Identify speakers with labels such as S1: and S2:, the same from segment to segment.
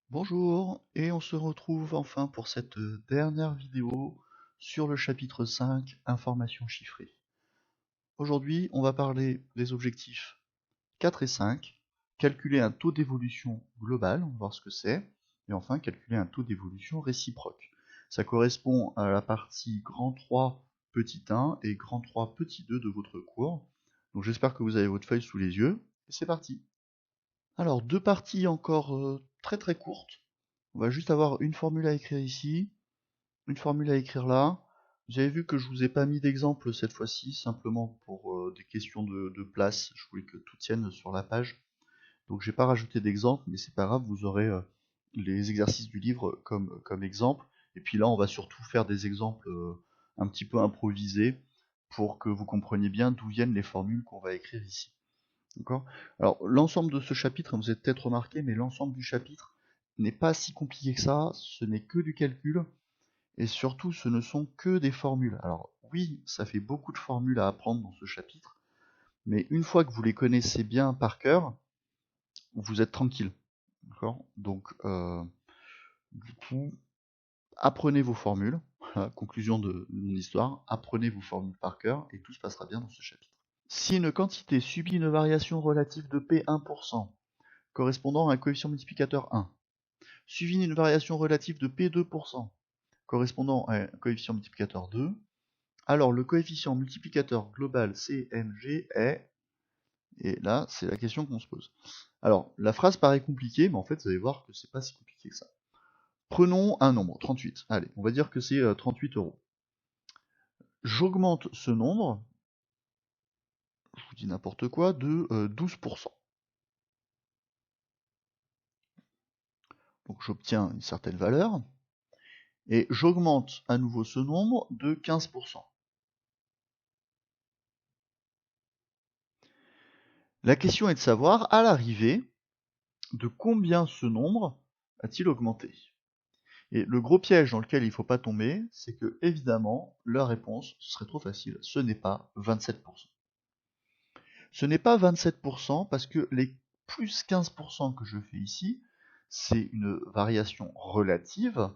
S1: Bonjour, et on se retrouve enfin pour cette dernière vidéo sur le chapitre 5, informations chiffrées. Aujourd'hui, on va parler des objectifs 4 et 5, calculer un taux d'évolution global, on va voir ce que c'est, et enfin calculer un taux d'évolution réciproque. Ça correspond à la partie grand 3 petit 1 et grand 3 petit 2 de votre cours. Donc j'espère que vous avez votre feuille sous les yeux, et c'est parti. Alors, deux parties encore très très courtes. On va juste avoir une formule à écrire ici, une formule à écrire là. Vous avez vu que je vous ai pas mis d'exemple cette fois-ci, simplement pour des questions de place. Je voulais que tout tienne sur la page. Donc j'ai pas rajouté d'exemple, mais c'est pas grave, vous aurez les exercices du livre comme exemple. Et puis là, on va surtout faire des exemples un petit peu improvisés pour que vous compreniez bien d'où viennent les formules qu'on va écrire ici. D'accord? Alors, l'ensemble de ce chapitre, vous avez peut-être remarqué, mais l'ensemble du chapitre n'est pas si compliqué que ça, ce n'est que du calcul, et surtout, ce ne sont que des formules. Alors, oui, ça fait beaucoup de formules à apprendre dans ce chapitre, mais une fois que vous les connaissez bien par cœur, vous êtes tranquille. D'accord? Donc, du coup, apprenez vos formules. Voilà, conclusion de mon histoire, apprenez vos formules par cœur, et tout se passera bien dans ce chapitre. Si une quantité subit une variation relative de P 1%, correspondant à un coefficient multiplicateur 1, suivi d'une variation relative de P 2%, correspondant à un coefficient multiplicateur 2, alors le coefficient multiplicateur global CMG est... Et là, c'est la question qu'on se pose. Alors, la phrase paraît compliquée, mais en fait, vous allez voir que c'est pas si compliqué que ça. Prenons un nombre, 38. Allez, on va dire que c'est 38 euros. J'augmente ce nombre, je vous dis n'importe quoi, de 12%. Donc j'obtiens une certaine valeur, et j'augmente à nouveau ce nombre de 15%. La question est de savoir, à l'arrivée, de combien ce nombre a-t-il augmenté? Et le gros piège dans lequel il ne faut pas tomber, c'est que, évidemment, la réponse, ce serait trop facile, ce n'est pas 27%. Ce n'est pas 27% parce que les plus 15% que je fais ici, c'est une variation relative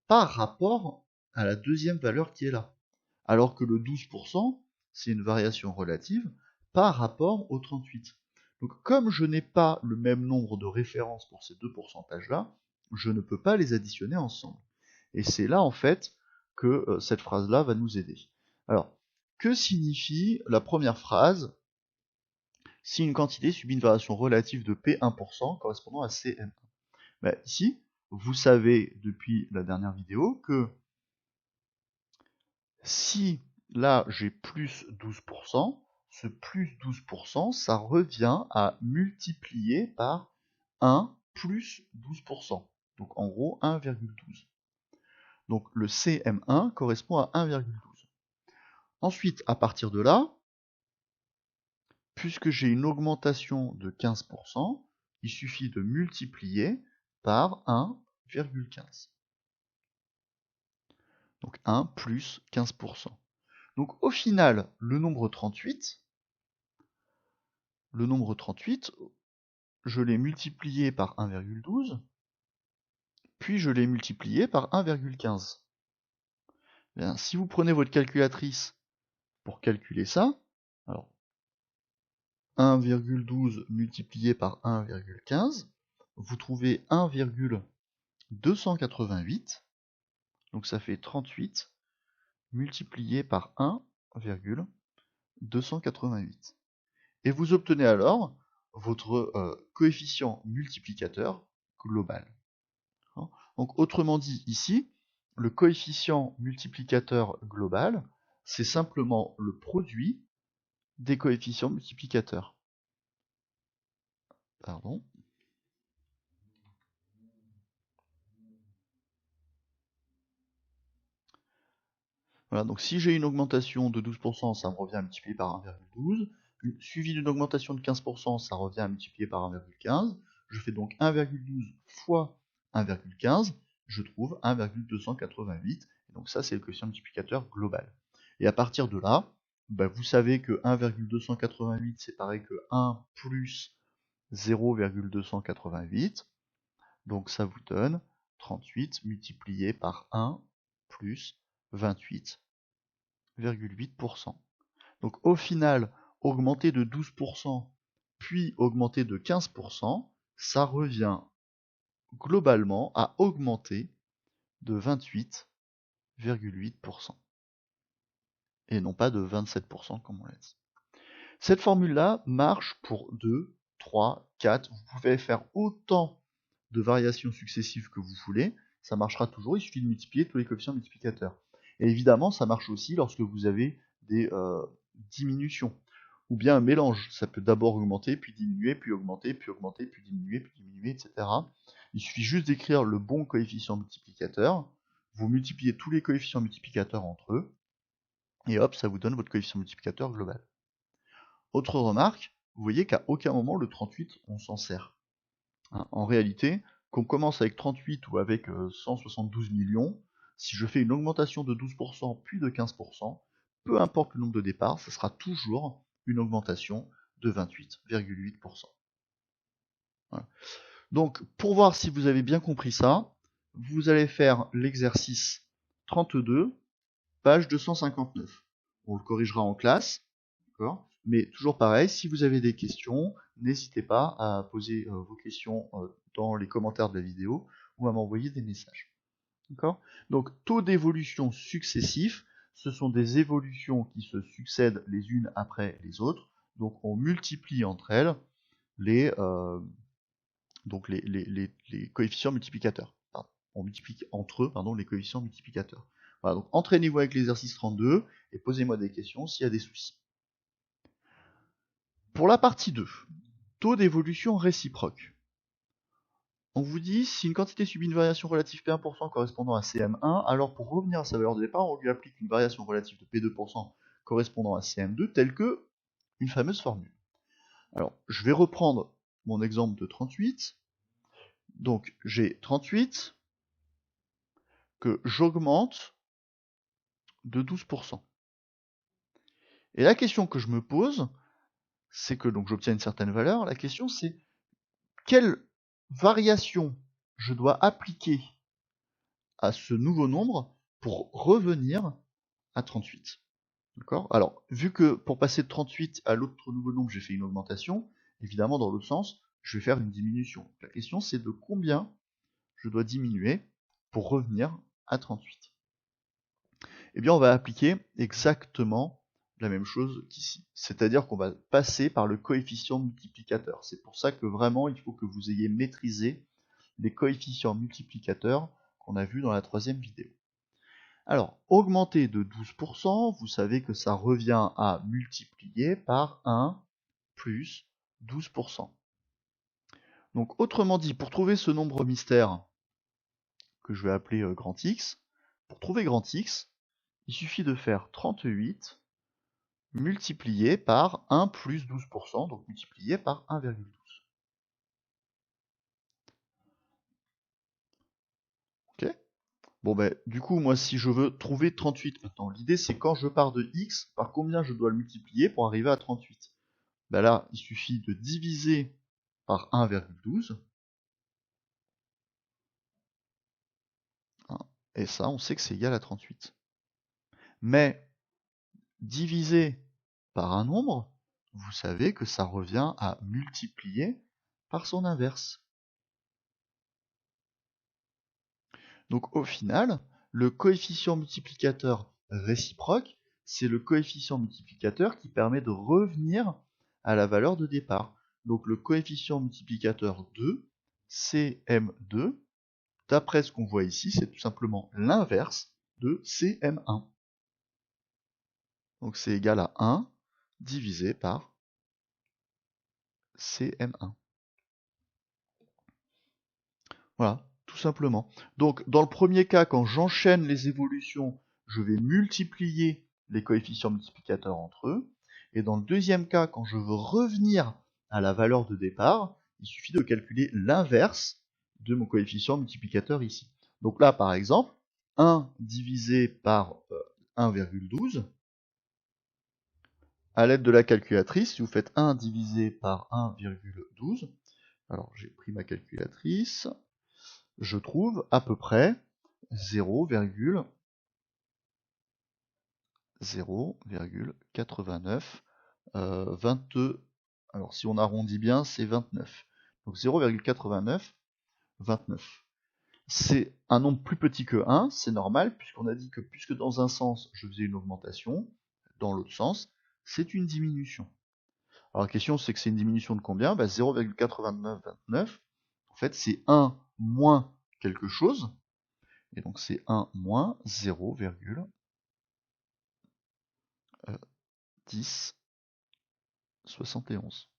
S1: par rapport à la deuxième valeur qui est là. Alors que le 12%, c'est une variation relative par rapport au 38. Donc comme je n'ai pas le même nombre de références pour ces deux pourcentages-là, je ne peux pas les additionner ensemble. Et c'est là en fait que cette phrase-là va nous aider. Alors, que signifie la première phrase si une quantité subit une variation relative de P1% correspondant à Cm1? Ben, ici, vous savez depuis la dernière vidéo que si là j'ai plus 12%, ce plus 12%, ça revient à multiplier par 1 plus 12%. Donc en gros 1,12. Donc le CM1 correspond à 1,12. Ensuite, à partir de là, puisque j'ai une augmentation de 15%, il suffit de multiplier par 1,15. Donc 1 plus 15%. Donc au final, le nombre 38, je l'ai multiplié par 1,12, puis je l'ai multiplié par 1,15. Bien, si vous prenez votre calculatrice pour calculer ça, alors 1,12 multiplié par 1,15, vous trouvez 1,288, donc ça fait 38 multiplié par 1,288. Et vous obtenez alors votre coefficient multiplicateur global. Donc autrement dit ici, le coefficient multiplicateur global, c'est simplement le produit des coefficients multiplicateurs. Pardon. Voilà, donc si j'ai une augmentation de 12%, ça me revient à multiplier par 1,12. Suivi d'une augmentation de 15%, ça revient à multiplier par 1,15. Je fais donc 1,12 fois 1,15, je trouve 1,288. Donc ça, c'est le coefficient multiplicateur global. Et à partir de là, bah, vous savez que 1,288, c'est pareil que 1 plus 0,288. Donc ça vous donne 38 multiplié par 1 plus 28,8%. Donc au final, augmenter de 12%, puis augmenter de 15%, ça revient globalement à augmenter de 28,8%. Et non pas de 27% comme on l'a dit. Cette formule-là marche pour 2, 3, 4. Vous pouvez faire autant de variations successives que vous voulez. Ça marchera toujours, il suffit de multiplier tous les coefficients multiplicateurs. Et évidemment, ça marche aussi lorsque vous avez des diminutions. Ou bien un mélange. Ça peut d'abord augmenter, puis diminuer, puis augmenter, puis augmenter, puis diminuer, etc. Il suffit juste d'écrire le bon coefficient multiplicateur. Vous multipliez tous les coefficients multiplicateurs entre eux. Et hop, ça vous donne votre coefficient multiplicateur global. Autre remarque, vous voyez qu'à aucun moment le 38 on s'en sert. En réalité, qu'on commence avec 38 ou avec 172 millions, si je fais une augmentation de 12% puis de 15%, peu importe le nombre de départs, ce sera toujours une augmentation de 28,8%. Voilà. Donc, pour voir si vous avez bien compris ça, vous allez faire l'exercice 32, page 259. On le corrigera en classe, d'accord ? Mais toujours pareil, si vous avez des questions, n'hésitez pas à poser vos questions dans les commentaires de la vidéo ou à m'envoyer des messages. D'accord ? Donc, taux d'évolution successifs, ce sont des évolutions qui se succèdent les unes après les autres. Donc, on multiplie entre elles les coefficients multiplicateurs. Pardon. On multiplie entre eux les coefficients multiplicateurs. Voilà, donc entraînez-vous avec l'exercice 32 et posez-moi des questions s'il y a des soucis. Pour la partie 2, taux d'évolution réciproque. On vous dit, si une quantité subit une variation relative P1% correspondant à CM1, alors pour revenir à sa valeur de départ, on lui applique une variation relative de P2% correspondant à CM2, telle que une fameuse formule. Alors, je vais reprendre mon exemple de 38. Donc, j'ai 38 que j'augmente de 12%. Et la question que je me pose, c'est que donc j'obtiens une certaine valeur. La question, c'est quelle variation je dois appliquer à ce nouveau nombre pour revenir à 38. D'accord ? Alors, vu que pour passer de 38 à l'autre nouveau nombre, j'ai fait une augmentation, évidemment, dans l'autre sens, je vais faire une diminution. La question, c'est de combien je dois diminuer pour revenir à 38. Eh bien, on va appliquer exactement la même chose qu'ici. C'est-à-dire qu'on va passer par le coefficient multiplicateur. C'est pour ça que vraiment, il faut que vous ayez maîtrisé les coefficients multiplicateurs qu'on a vus dans la troisième vidéo. Alors, augmenter de 12%, vous savez que ça revient à multiplier par 1 plus 12%. Donc, autrement dit, pour trouver ce nombre mystère, que je vais appeler grand X, pour trouver grand X, il suffit de faire 38 multiplié par 1 plus 12%, donc multiplié par 1,12. Ok ? Bon ben, du coup, moi, si je veux trouver 38 maintenant, l'idée c'est quand je pars de X, par combien je dois le multiplier pour arriver à 38 ? Ben là, il suffit de diviser par 1,12. Et ça, on sait que c'est égal à 38. Mais diviser par un nombre, vous savez que ça revient à multiplier par son inverse. Donc au final, le coefficient multiplicateur réciproque, c'est le coefficient multiplicateur qui permet de revenir à la valeur de départ. Donc le coefficient multiplicateur 2, CM2, d'après ce qu'on voit ici, c'est tout simplement l'inverse de CM1. Donc c'est égal à 1 divisé par CM1. Voilà, tout simplement. Donc dans le premier cas, quand j'enchaîne les évolutions, je vais multiplier les coefficients multiplicateurs entre eux. Et dans le deuxième cas, quand je veux revenir à la valeur de départ, il suffit de calculer l'inverse de mon coefficient multiplicateur ici. Donc là, par exemple, 1 divisé par 1,12, à l'aide de la calculatrice, si vous faites 1 divisé par 1,12, alors j'ai pris ma calculatrice, je trouve à peu près 0,89 22. Alors si on arrondit bien, c'est 29. Donc 0,89 29. C'est un nombre plus petit que 1, c'est normal, puisqu'on a dit que puisque dans un sens je faisais une augmentation, dans l'autre sens, c'est une diminution. Alors la question c'est que c'est une diminution de combien? 0,8929, en fait c'est 1 moins quelque chose, et donc c'est 1 moins 0,1071.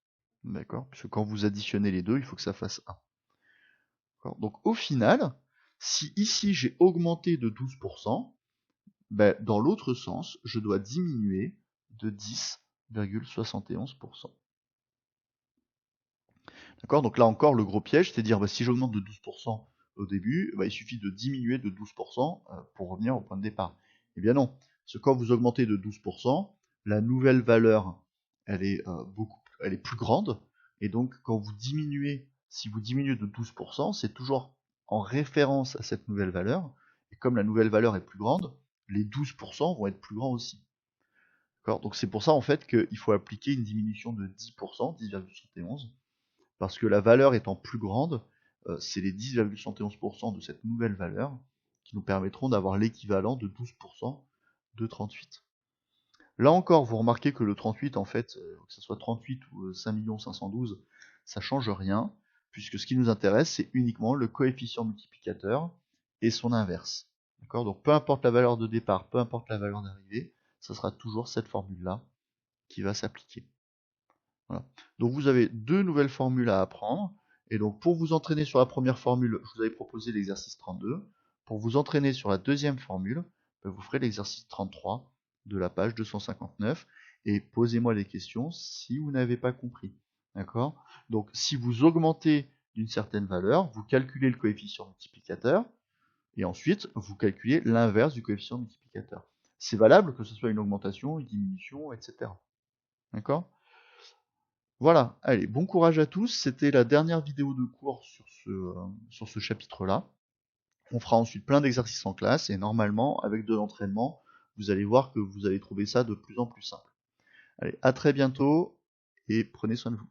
S1: D'accord? Puisque quand vous additionnez les deux, il faut que ça fasse 1. Donc au final, si ici j'ai augmenté de 12%, dans l'autre sens, je dois diminuer de 10,71%. D'accord? Donc là encore, le gros piège, c'est de dire si j'augmente de 12% au début, il suffit de diminuer de 12% pour revenir au point de départ. Eh bien non, parce que quand vous augmentez de 12%, la nouvelle valeur, elle est plus grande, et donc quand vous diminuez, si vous diminuez de 12%, c'est toujours en référence à cette nouvelle valeur, et comme la nouvelle valeur est plus grande, les 12% vont être plus grands aussi. Donc c'est pour ça en fait qu'il faut appliquer une diminution de 10%, 10,71, parce que la valeur étant plus grande, c'est les 10,71% de cette nouvelle valeur qui nous permettront d'avoir l'équivalent de 12% de 38. Là encore, vous remarquez que le 38, en fait, que ce soit 38 ou 5 512, ça change rien, puisque ce qui nous intéresse, c'est uniquement le coefficient multiplicateur et son inverse. D'accord? Donc peu importe la valeur de départ, peu importe la valeur d'arrivée, ça sera toujours cette formule-là qui va s'appliquer. Voilà. Donc vous avez deux nouvelles formules à apprendre. Et donc pour vous entraîner sur la première formule, je vous avais proposé l'exercice 32. Pour vous entraîner sur la deuxième formule, vous ferez l'exercice 33 de la page 259. Et posez-moi des questions si vous n'avez pas compris. D'accord? Donc si vous augmentez d'une certaine valeur, vous calculez le coefficient multiplicateur. Et ensuite, vous calculez l'inverse du coefficient multiplicateur. C'est valable que ce soit une augmentation, une diminution, etc. D'accord? Voilà, allez, bon courage à tous. C'était la dernière vidéo de cours sur ce chapitre-là. On fera ensuite plein d'exercices en classe et normalement, avec de l'entraînement, vous allez voir que vous allez trouver ça de plus en plus simple. Allez, à très bientôt et prenez soin de vous.